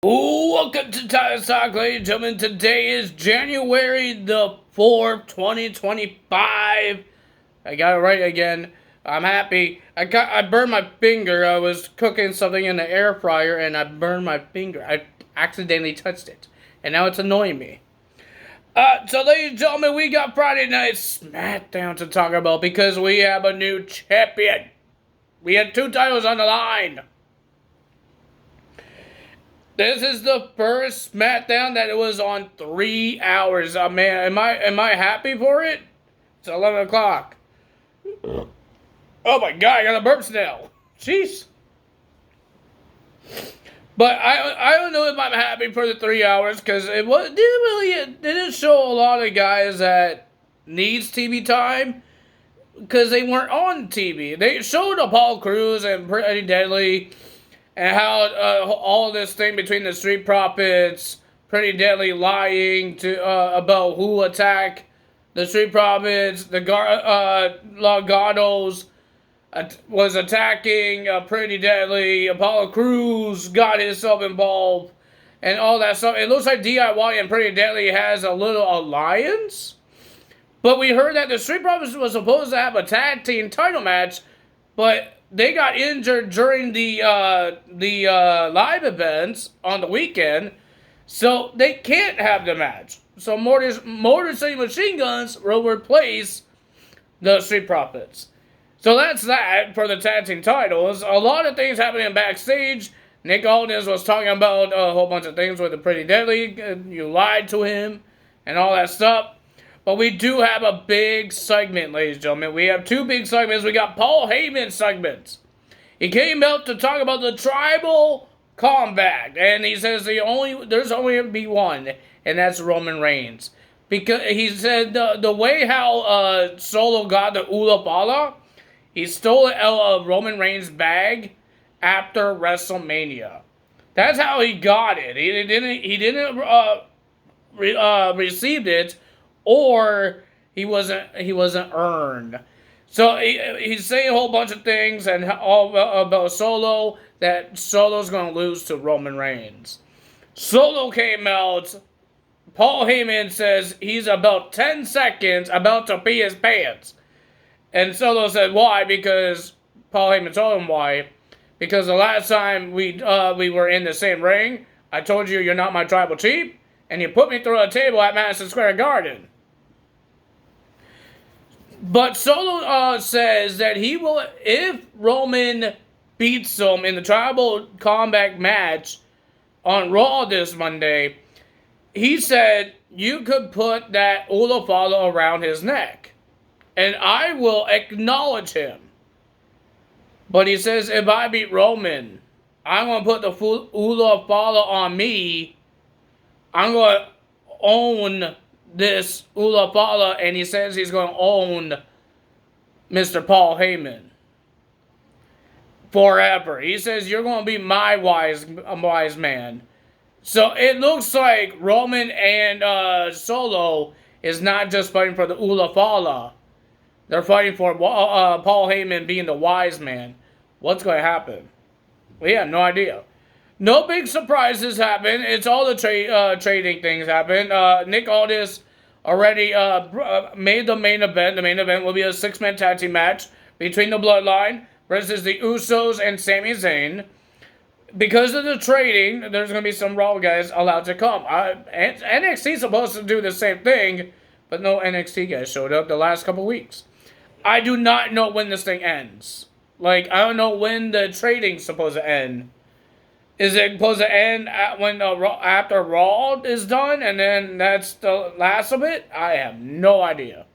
Welcome to Titus Talk, ladies and gentlemen. Today is January the 4th, 2025. I got it right again. I'm happy. I burned my finger. I was cooking something in the air fryer and I burned my finger. I accidentally touched it. And now it's annoying me. So ladies and gentlemen, we got Friday Night Smackdown to talk about because we have a new champion. We had two titles on the line. This is the first SmackDown that it was on 3 hours. Man, am I happy for it? It's 11 o'clock. Oh my god, I got a burp now. Jeez. But I don't know if I'm happy for the 3 hours because it didn't show a lot of guys that needs TV time because they weren't on TV. They showed Apollo Crews and Pretty Deadly. And how all this thing between the Street Profits, Pretty Deadly lying to about who attacked the Street Profits, the Lagados was attacking Pretty Deadly, Apollo Crews got himself involved, and all that stuff. It looks like DIY and Pretty Deadly has a little alliance. But we heard that the Street Profits was supposed to have a tag team title match, but they got injured during the live events on the weekend, so they can't have the match. So Motor City Machine Guns will replace the Street Profits. So that's that for the tag team titles. A lot of things happening backstage. Nick Aldis was talking about a whole bunch of things with the Pretty Deadly. You lied to him and all that stuff. But we do have a big segment, ladies and gentlemen. We have two big segments. We got Paul Heyman segments. He came out to talk about the tribal combat. And he says there's only going to be one. And that's Roman Reigns. Because he said the way how Solo got the Ula Bala, he stole it out of Roman Reigns' bag after WrestleMania. That's how he got it. He didn't receive it. Or he wasn't earned. So he's saying a whole bunch of things and all about Solo, that Solo's going to lose to Roman Reigns. Solo came out. Paul Heyman says he's about 10 seconds about to pee his pants. And Solo said why? Because Paul Heyman told him why. Because the last time we were in the same ring, I told you you're not my tribal chief, and you put me through a table at Madison Square Garden. But Solo says that he will, if Roman beats him in the tribal combat match on Raw this Monday, he said you could put that Ula Fala around his neck. And I will acknowledge him. But he says if I beat Roman, I'm going to put the Ula Fala on me. I'm going to own this Ula Fala, and he says he's going to own Mr. Paul Heyman forever. He says you're going to be my wise man. So it looks like Roman and Solo is not just fighting for the Ula Fala. They're fighting for Paul Heyman being the wise man. What's going to happen? We have no idea. No big surprises happen. It's all the trading things happen. Nick Aldis already made the main event. The main event will be a 6-man tag team match between the Bloodline versus the Usos and Sami Zayn. Because of the trading, there's going to be some Raw guys allowed to come. NXT is supposed to do the same thing, but no NXT guys showed up the last couple weeks. I do not know when this thing ends. I don't know when the trading's supposed to end. Is it supposed to end after Raw is done, and then that's the last of it? I have no idea.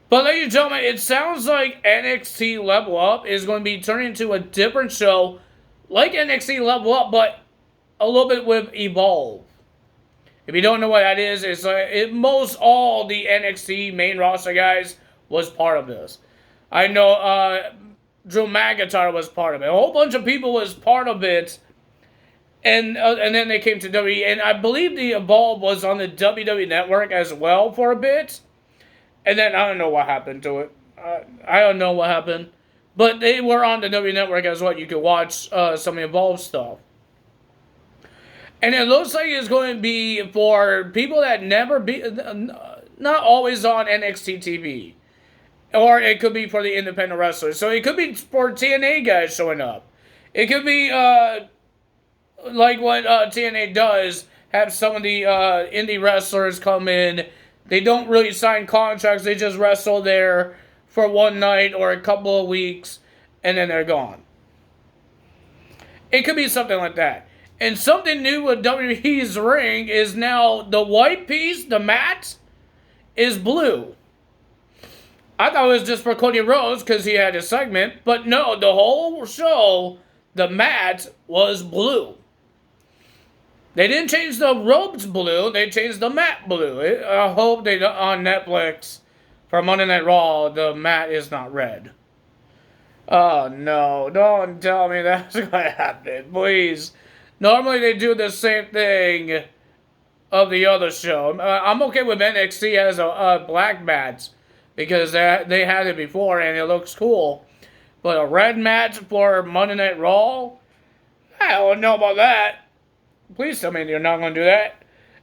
But ladies and gentlemen, it sounds like NXT Level Up is going to be turning into a different show, like NXT Level Up, but a little bit with Evolve. If you don't know what that is, it's most all the NXT main roster guys was part of this. I know Drew McIntyre was part of it. A whole bunch of people was part of it. And then they came to WWE, and I believe the Evolve was on the WWE Network as well for a bit. And then I don't know what happened to it. I don't know what happened. But they were on the WWE Network as well. You could watch some Evolve stuff. And it looks like it's going to be for people that never be, not always on NXT TV. Or it could be for the independent wrestlers. So it could be for TNA guys showing up. It could be like what TNA does, have some of the indie wrestlers come in. They don't really sign contracts. They just wrestle there for one night or a couple of weeks, and then they're gone. It could be something like that. And something new with WWE's ring is now the white piece, the mat, is blue. I thought it was just for Cody Rhodes because he had a segment, but no, the whole show, the mat was blue. They didn't change the ropes blue, they changed the mat blue. I hope they on Netflix for Monday Night Raw, the mat is not red. Oh no, don't tell me that's going to happen, please. Normally they do the same thing of the other show. I'm okay with NXT as a black mat, because they had it before and it looks cool. But a red match for Monday Night Raw? I don't know about that. Please tell me you're not going to do that.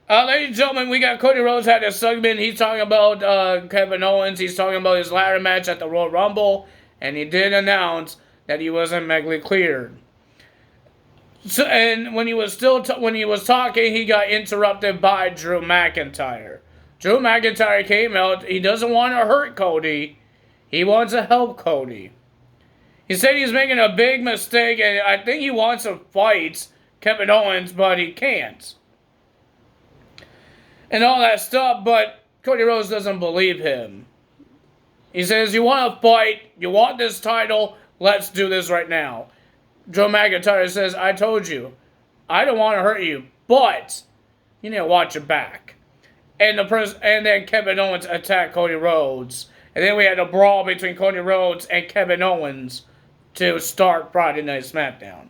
Ladies and gentlemen, we got Cody Rhodes had a segment. He's talking about Kevin Owens. He's talking about his ladder match at the Royal Rumble. And he did announce that he wasn't medically cleared. So, and when he was talking, he got interrupted by Drew McIntyre. Drew McIntyre came out. He doesn't want to hurt Cody. He wants to help Cody. He said he's making a big mistake, and I think he wants to fight Kevin Owens, but he can't. And all that stuff, but Cody Rhodes doesn't believe him. He says, you want to fight, you want this title, let's do this right now. Drew McIntyre says, I told you, I don't want to hurt you, but you need to watch your back. And then Kevin Owens attacked Cody Rhodes. And then we had a brawl between Cody Rhodes and Kevin Owens to start Friday Night SmackDown.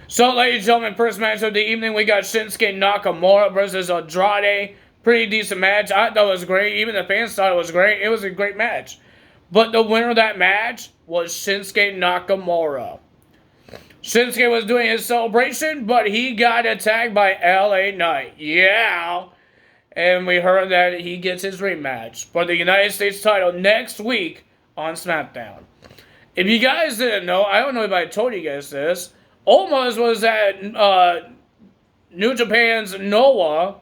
So, ladies and gentlemen, first match of the evening, we got Shinsuke Nakamura versus Andrade. Pretty decent match. I thought it was great. Even the fans thought it was great. It was a great match. But the winner of that match was Shinsuke Nakamura. Shinsuke was doing his celebration, but he got attacked by LA Knight. Yeah. And we heard that he gets his rematch for the United States title next week on SmackDown. If you guys didn't know, I don't know if I told you guys this, Omos was at New Japan's Noah,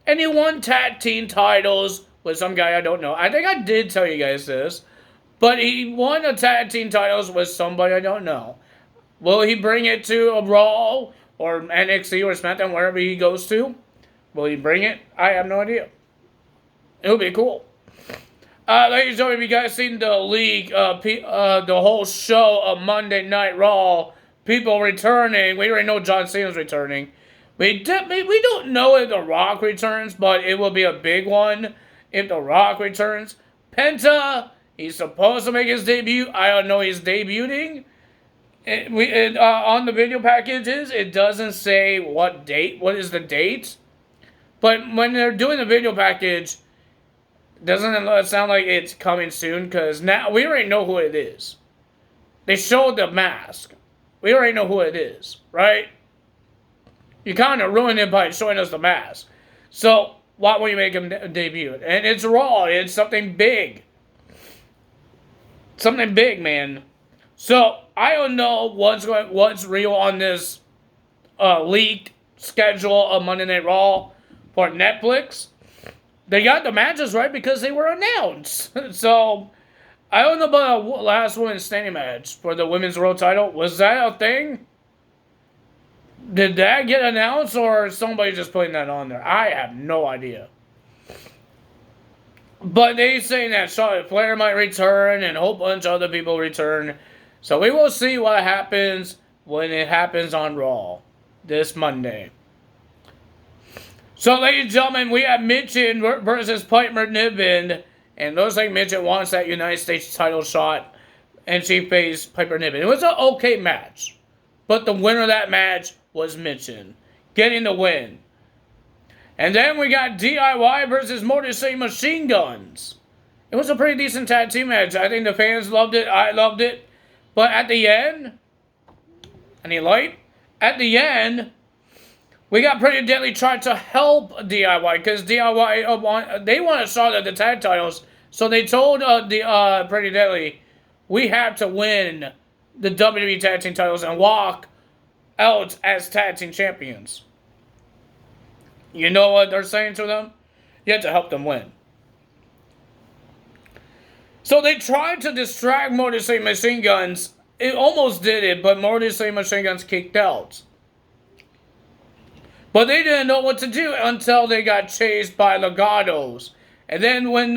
and he won tag team titles with some guy I don't know. I think I did tell you guys this, but he won the tag team titles with somebody I don't know. Will he bring it to a Raw or NXT or SmackDown, wherever he goes to? Will he bring it? I have no idea. It would be cool. Ladies and gentlemen, have you guys seen the league, the whole show of Monday Night Raw? People returning. We already know John Cena's returning. We don't know if The Rock returns, but it will be a big one if The Rock returns. Penta, he's supposed to make his debut. I don't know he's debuting. On the video packages, it doesn't say what is the date. But when they're doing the video package, doesn't it sound like it's coming soon? Because now we already know who it is. They showed the mask. We already know who it is, right? You kind of ruined it by showing us the mask. So why won't you make him debut? And it's Raw. It's something big. Something big, man. So I don't know what's real on this leaked schedule of Monday Night Raw for Netflix. They got the matches right because they were announced. So I don't know about a last woman standing match for the women's world title. Was that a thing? Did that get announced, or is somebody just putting that on there? I have no idea. But they saying that Charlotte Flair might return and a whole bunch of other people return. So we will see what happens when it happens on Raw this Monday. So, ladies and gentlemen, we have Mitchin versus Piper Niven. And looks like Mitchin wants that United States title shot. And she faced Piper Niven. It was an okay match. But the winner of that match was Mitchin, getting the win. And then we got DIY versus Motor City Machine Guns. It was a pretty decent tag team match. I think the fans loved it. I loved it. But at the end, any light? At the end, We got Pretty Deadly trying to help DIY because DIY they want a shot at the tag titles. So they told Pretty Deadly, we have to win the WWE Tag Team titles and walk out as Tag Team champions. You know what they're saying to them? You have to help them win. So they tried to distract Motor City Machine Guns. It almost did it, but Motor City Machine Guns kicked out. But they didn't know what to do until they got chased by Legatos. And then when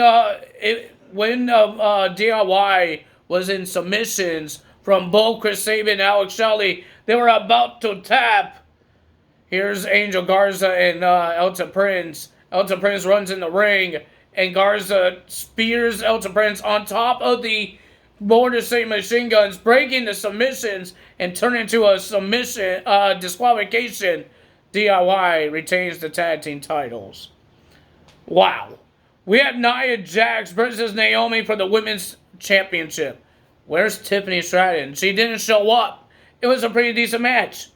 DIY was in submissions from both Chris Sabin and Alex Shelley, they were about to tap. Here's Angel Garza and Elton Prince. Elton Prince runs in the ring, and Garza spears Elton Prince on top of the Motor City Machine Guns, breaking the submissions and turning into a submission disqualification. DIY retains the tag team titles. Wow. We have Nia Jax versus Naomi for the women's championship. Where's Tiffany Stratton? She didn't show up. It was a pretty decent match.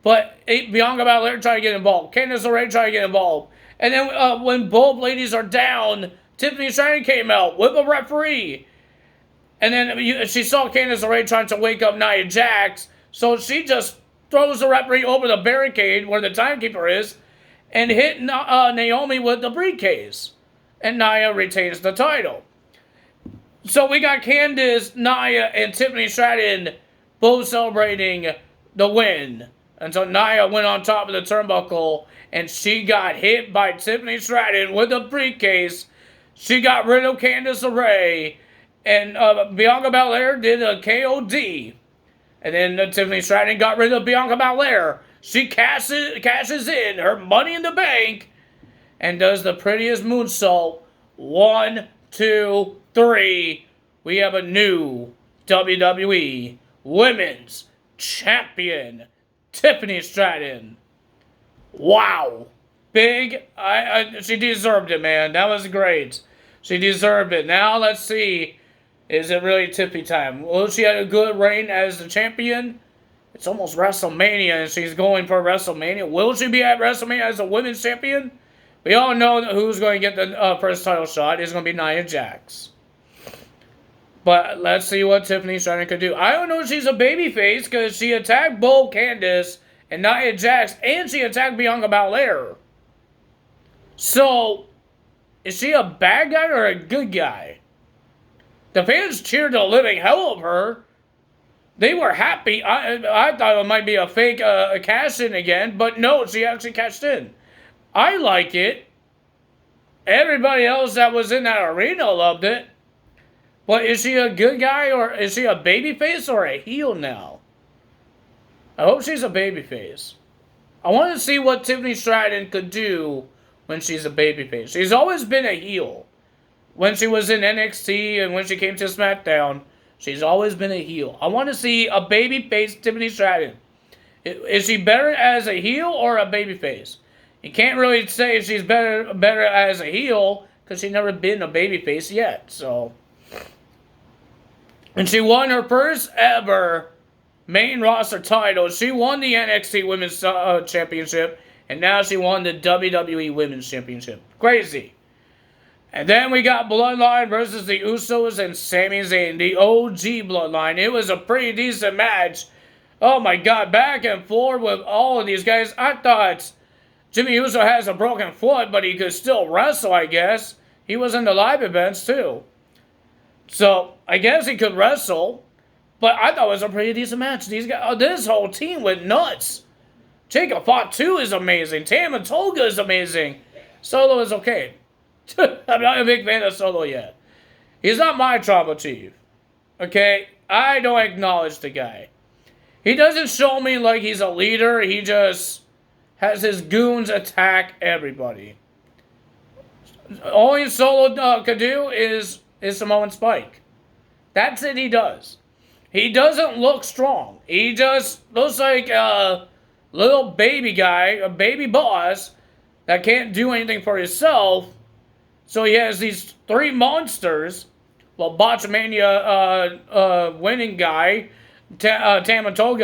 But Bianca Belair tried to get involved. Candice LeRae tried to get involved. And then when both ladies are down, Tiffany Stratton came out with a referee. And then she saw Candice LeRae trying to wake up Nia Jax. So she just throws the referee over the barricade where the timekeeper is and hit Naomi with the briefcase. And Nia retains the title. So we got Candice, Nia, and Tiffany Stratton both celebrating the win. Until Nia went on top of the turnbuckle and she got hit by Tiffany Stratton with a briefcase. She got rid of Candice LeRae. And Bianca Belair did a KOD. And then Tiffany Stratton got rid of Bianca Belair. She cashes in her Money in the Bank and does the prettiest moonsault. 1, 2, 3. We have a new WWE Women's Champion, Tiffany Stratton. Wow. Big. She deserved it, man. That was great. She deserved it. Now let's see. Is it really Tiffy time? Will she have a good reign as the champion? It's almost WrestleMania and she's going for WrestleMania. Will she be at WrestleMania as a women's champion? We all know who's going to get the first title shot. It's going to be Nia Jax. But let's see what Tiffany Stratton could do. I don't know if she's a babyface because she attacked both Candice and Nia Jax and she attacked Bianca Belair. So, is she a bad guy or a good guy? The fans cheered the living hell of her. They were happy. I thought it might be a fake cash-in again, but no, she actually cashed in. I like it. Everybody else that was in that arena loved it. But is she a good guy or is she a babyface or a heel now? I hope she's a babyface. I want to see what Tiffany Stratton could do when she's a babyface. She's always been a heel. When she was in NXT and when she came to Smackdown, she's always been a heel. I want to see a babyface Tiffany Stratton. Is she better as a heel or a babyface? You can't really say if she's better as a heel because she's never been a babyface yet. So, and she won her first ever main roster title. She won the NXT Women's Championship, and now she won the WWE Women's Championship. Crazy. And then we got Bloodline versus the Usos and Sami Zayn, the OG Bloodline. It was a pretty decent match. Oh my God, back and forth with all of these guys. I thought Jimmy Uso has a broken foot, but he could still wrestle, I guess. He was in the live events too. So, I guess he could wrestle. But I thought it was a pretty decent match. These guys, this whole team went nuts. Jacob Fott 2 is amazing. Tama Tonga is amazing. Solo is okay. I'm not a big fan of Solo yet. He's not my tribal chief. Okay? I don't acknowledge the guy. He doesn't show me like he's a leader. He just has his goons attack everybody. Only Solo could do is Samoan Spike. That's it he does. He doesn't look strong. He just looks like a little baby guy, a baby boss that can't do anything for himself. So he has these 3 monsters. Well, Botchamania winning guy, Tangaloa,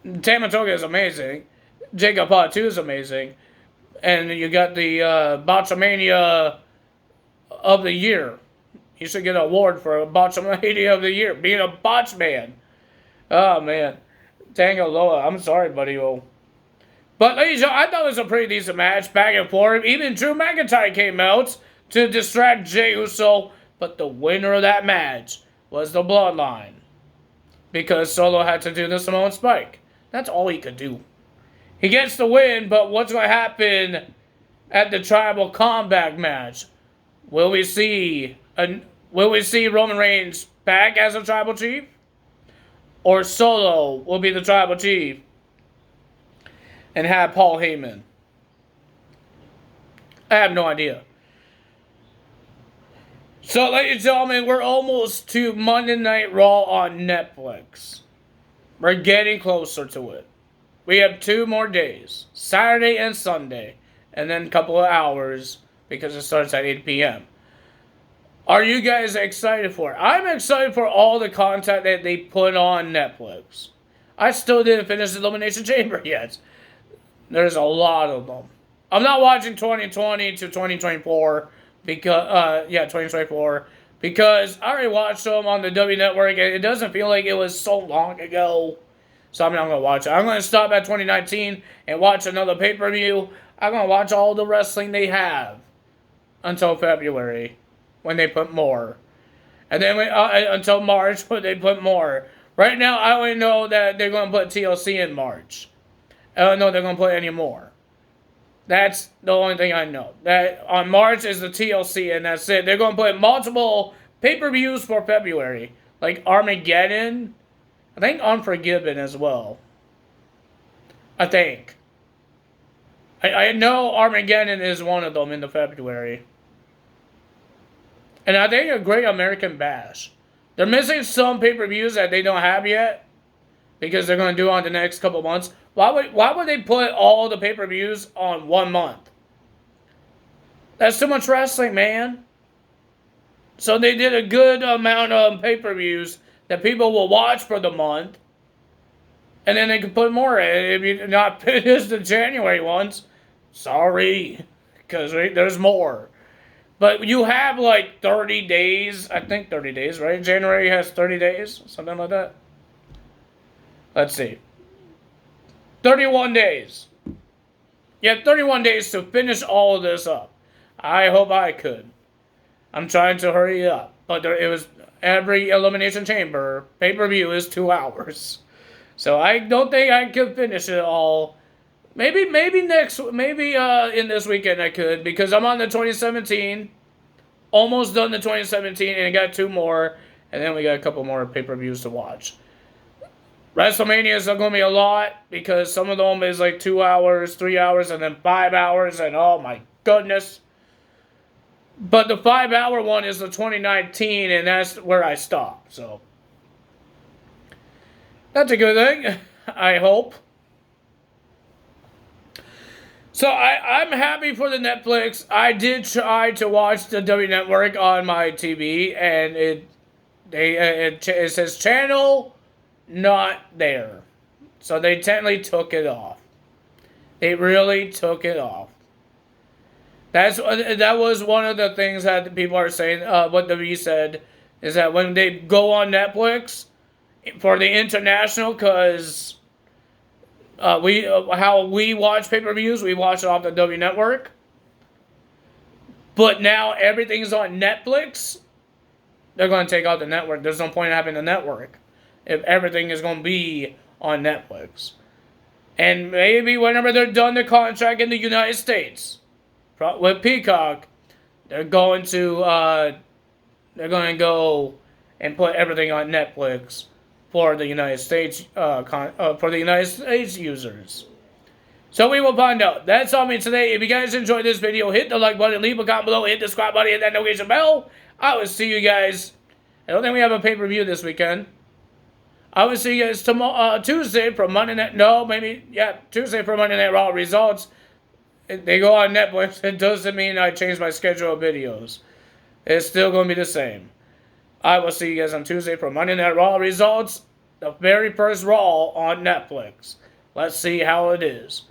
Tamatoga is amazing. Jacob Pot 2 is amazing. And you got the Botchamania of the Year. You should get an award for Botchamania of the Year, being a botch man. Oh, man. Tango Loa, I'm sorry, buddy. But, ladies and gentlemen, I thought it was a pretty decent match, back and forth. Even Drew McIntyre came out to distract Jey Uso. But the winner of that match was the Bloodline. Because Solo had to do the Samoan Spike. That's all he could do. He gets the win, but what's going to happen at the Tribal Combat match? Will we see Roman Reigns back as a Tribal Chief? Or Solo will be the Tribal Chief and have Paul Heyman? I have no idea. So, ladies and gentlemen, we're almost to Monday Night Raw on Netflix. We're getting closer to it. We have 2 more days, Saturday and Sunday, and then a couple of hours because it starts at 8 p.m. Are you guys excited for it? I'm excited for all the content that they put on Netflix. I still didn't finish the Elimination Chamber yet. There's a lot of them. I'm not watching 2020 to 2024 because 2024 because I already watched them on the W Network and it doesn't feel like it was so long ago. So I'm not going to watch it. I'm going to stop at 2019 and watch another pay-per-view. I'm going to watch all the wrestling they have until February when they put more. And then until March when they put more. Right now, I only know that they're going to put TLC in March. I don't know if they're going to put any more. That's the only thing I know. That on March is the TLC and that's it. They're going to put multiple pay-per-views for February. Like Armageddon. I think Unforgiven as well. I think. I know Armageddon is one of them in the February. And I think a Great American Bash. They're missing some pay-per-views that they don't have yet. Because they're going to do on the next couple months. Why would they put all the pay-per-views on 1 month? That's too much wrestling, man. So they did a good amount of pay-per-views that people will watch for the month. And then they can put more in. If you're not finished the January ones, sorry. Because there's more. But you have like 30 days. I think 30 days, right? January has 30 days. Something like that. Let's see. 31 days. You have 31 days to finish all of this up. I hope I could. I'm trying to hurry up. But it was every Elimination Chamber pay-per-view is 2 hours. So I don't think I could finish it all. Maybe in this weekend I could. Because I'm on the 2017. Almost done the 2017. And I got 2 more. And then we got a couple more pay-per-views to watch. WrestleMania is going to be a lot because some of them is like 2 hours, 3 hours, and then 5 hours, and oh my goodness. But the 5-hour one is the 2019, and that's where I stop. So that's a good thing, I hope. So I'm happy for the Netflix. I did try to watch the W Network on my TV, and it says channel not there. So they technically took it off. They really took it off. That was one of the things that people are saying. What WWE said is that when they go on Netflix for the international, because how we watch pay-per-views, we watch it off the W Network. But now everything's on Netflix. They're going to take out the network. There's no point in having the network if everything is going to be on Netflix. And maybe whenever they're done the contract in the United States with Peacock, they're going to go and put everything on Netflix for the United States users. So we will find out. That's all me today. If you guys enjoyed this video, hit the like button, leave a comment below, hit the subscribe button, hit that notification bell. I will see you guys. I don't think we have a pay-per-view this weekend. I will see you guys tomorrow, Tuesday for Monday Night. Tuesday for Monday Night Raw results. They go on Netflix. It doesn't mean I changed my schedule of videos. It's still going to be the same. I will see you guys on Tuesday for Monday Night Raw results. the very first Raw on Netflix. Let's see how it is.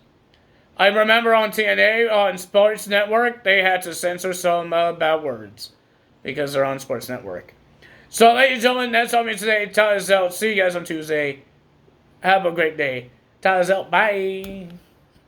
I remember on TNA, on Sports Network, they had to censor some bad words because they're on Sports Network. So, ladies and gentlemen, that's all for me today. Tyler's out. See you guys on Tuesday. Have a great day. Tyler's out. Bye.